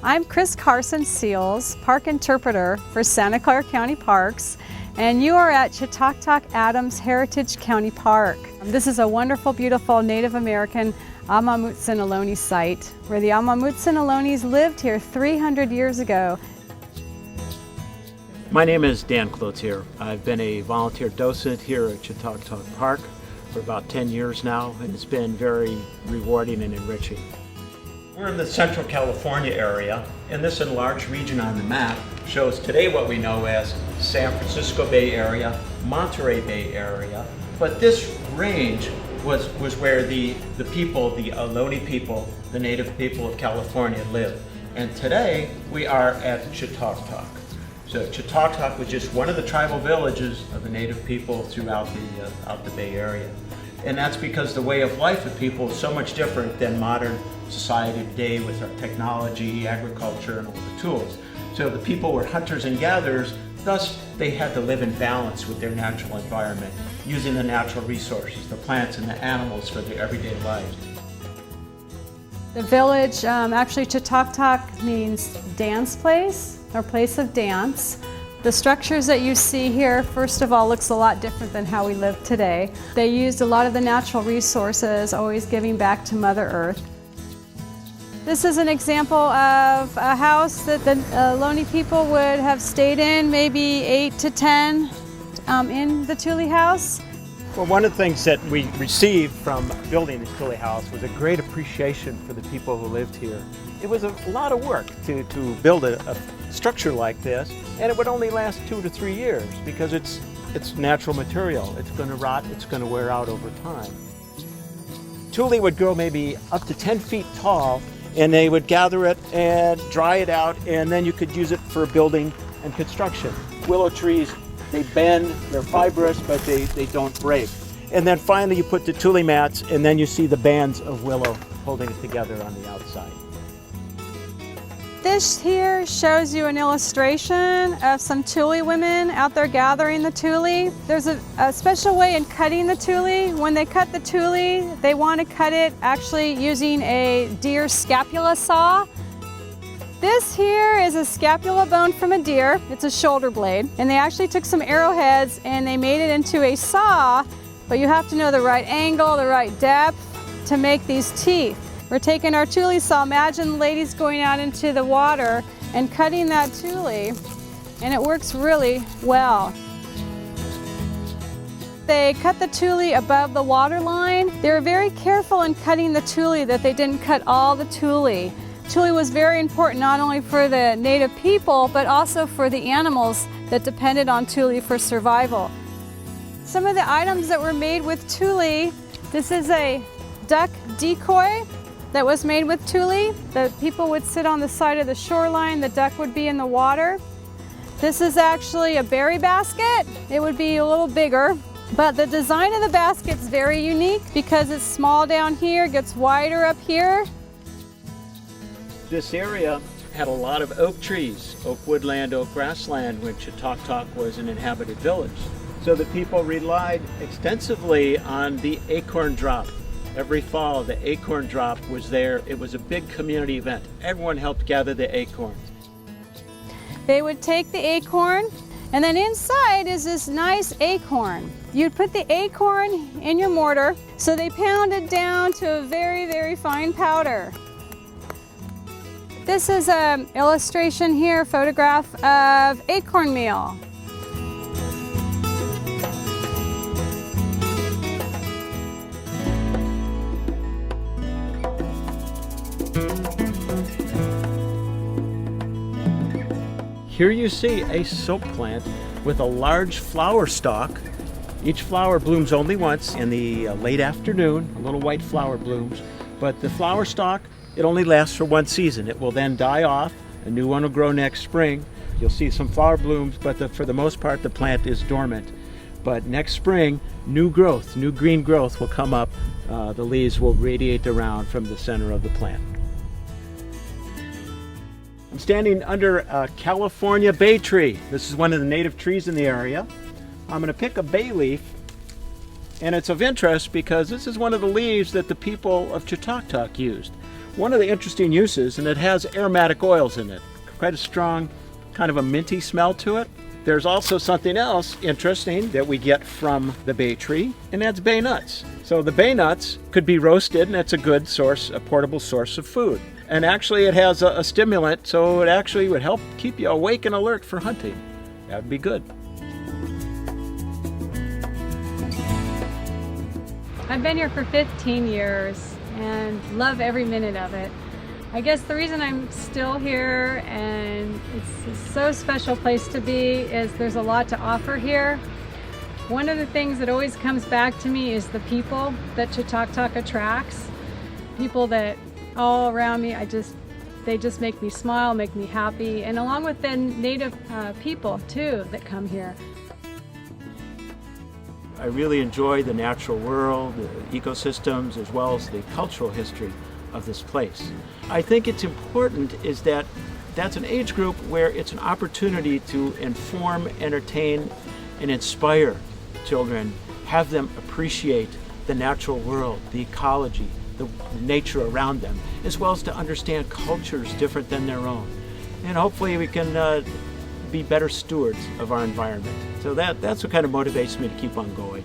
I'm Chris Carson Seals, Park Interpreter for Santa Clara County Parks, and you are at Chitactac-Adams Heritage County Park. This is a wonderful, beautiful Native American Amah Mutsun Ohlone site where the Amah Mutsun Ohlones lived here 300 years ago. My name is Dan Cloutier. I've been a volunteer docent here at Chitactac Park for about 10 years now, and it's been very rewarding and enriching. We're in the Central California area, and this enlarged region on the map shows today what we know as San Francisco Bay Area, Monterey Bay Area, but this range was where the people, the Ohlone people, the native people of California live. And today we are at Chitactac. So Chitactac was just one of the tribal villages of the native people throughout the Bay Area. And that's because the way of life of people is so much different than modern society today with our technology, agriculture, and all the tools. So the people were hunters and gatherers, thus they had to live in balance with their natural environment, using the natural resources, the plants and the animals for their everyday lives. The village, actually Chitactac means dance place, or place of dance. The structures that you see here, first of all, looks a lot different than how we live today. They used a lot of the natural resources, always giving back to Mother Earth. This is an example of a house that the Ohlone people would have stayed in, maybe 8 to 10 in the Tule house. Well, one of the things that we received from building this Tule house was a great appreciation for the people who lived here. It was a lot of work to build a structure like this, and it would only last 2 to 3 years because it's natural material. It's going to rot, it's going to wear out over time. Tule would grow maybe up to 10 feet tall, and they would gather it and dry it out, and then you could use it for building and construction. Willow trees, they bend, they're fibrous, but they don't break. And then finally you put the Tule mats, and then you see the bands of willow holding it together on the outside. This here shows you an illustration of some Tule women out there gathering the Tule. There's a special way in cutting the Tule. When they cut the Tule, they want to cut it actually using a deer scapula saw. This here is a scapula bone from a deer. It's a shoulder blade. And they actually took some arrowheads and they made it into a saw, but you have to know the right angle, the right depth to make these teeth. We're taking our Tule saw. Imagine ladies going out into the water and cutting that Tule, and it works really well. They cut the Tule above the water line. They were very careful in cutting the Tule that they didn't cut all the Tule. Tule was very important not only for the native people, but also for the animals that depended on Tule for survival. Some of the items that were made with Tule, this is a duck decoy that was made with Tule. The people would sit on the side of the shoreline, the duck would be in the water. This is actually a berry basket. It would be a little bigger, but the design of the basket's very unique because it's small down here, gets wider up here. This area had a lot of oak trees, oak woodland, oak grassland when Chitactac was an inhabited village. So the people relied extensively on the acorn drop. Every fall, the acorn drop was there. It was a big community event. Everyone helped gather the acorns. They would take the acorn, and then inside is this nice acorn. You'd put the acorn in your mortar, so they pounded down to a very, very fine powder. This is an illustration here, photograph of acorn meal. Here you see a soap plant with a large flower stalk. Each flower blooms only once in the late afternoon, a little white flower blooms, but the flower stalk, it only lasts for one season. It will then die off, a new one will grow next spring. You'll see some flower blooms, but for the most part the plant is dormant. But next spring, new growth, new green growth will come up. The leaves will radiate around from the center of the plant. I'm standing under a California bay tree. This is one of the native trees in the area. I'm going to pick a bay leaf, and it's of interest because this is one of the leaves that the people of Chitactac used. one of the interesting uses, and it has aromatic oils in it, quite a strong kind of a minty smell to it. There's also something else interesting that we get from the bay tree, and that's bay nuts. So the bay nuts could be roasted, and it's a good source, a portable source of food. And actually it has a stimulant, so it actually would help keep you awake and alert for hunting. That would be good. I've been here for 15 years and love every minute of it. I guess the reason I'm still here and it's a so special place to be is there's a lot to offer here. One of the things that always comes back to me is the people that Chitactac attracts. People that all around me, they just make me smile, make me happy, and along with the native people too that come here. I really enjoy the natural world, the ecosystems, as well as the cultural history of this place. I think it's important is that that's an age group where it's an opportunity to inform, entertain, and inspire children, have them appreciate the natural world, the ecology, the nature around them, as well as to understand cultures different than their own. And hopefully we can be better stewards of our environment. So that's what kind of motivates me to keep on going.